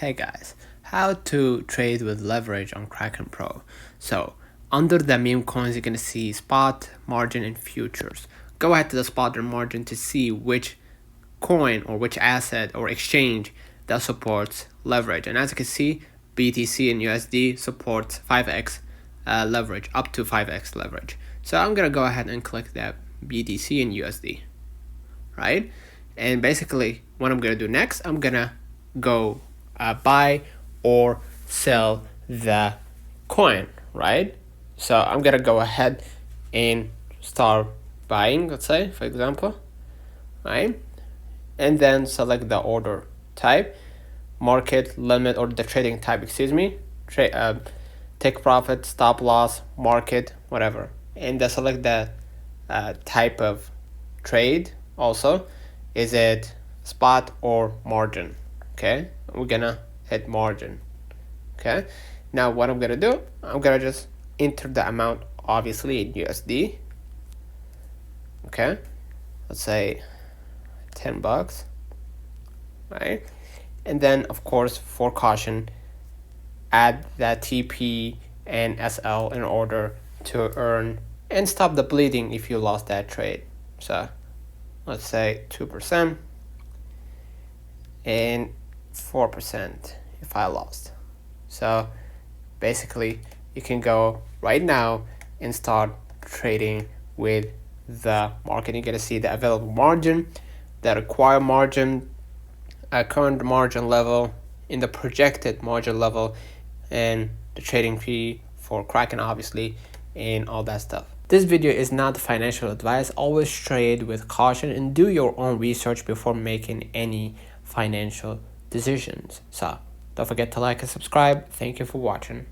Hey guys, how to trade with leverage on Kraken Pro. So under the meme coins, you're gonna see spot, margin, and futures. Go ahead to the spot and margin to see which coin or which asset or exchange that supports leverage. And as you can see, BTC and USD supports 5x leverage, up to 5x leverage. So I'm gonna go ahead and click that BTC and USD, right? And basically what I'm gonna do next, I'm gonna go buy or sell the coin, right? So I'm gonna go ahead and start buying, let's say, for example, right? And then select the order type, market, limit, or the trading type, excuse me, take profit, stop loss, market, whatever. And then select the type of trade also. Is it spot or margin? Okay, we're gonna hit margin. Okay, now what I'm gonna do, I'm gonna just enter the amount, obviously in USD. Okay, let's say $10, right? And then of course, for caution, add that TP and SL in order to earn and stop the bleeding if you lost that trade. So let's say 2% and 4% if I lost. So basically you can go right now and start trading with the market. You're gonna see the available margin, the required margin, current margin level, in the projected margin level, and the trading fee for Kraken, obviously, and all that stuff. This video is not financial advice. Always trade with caution and do your own research before making any financial decisions. So don't forget to like and subscribe. Thank you for watching.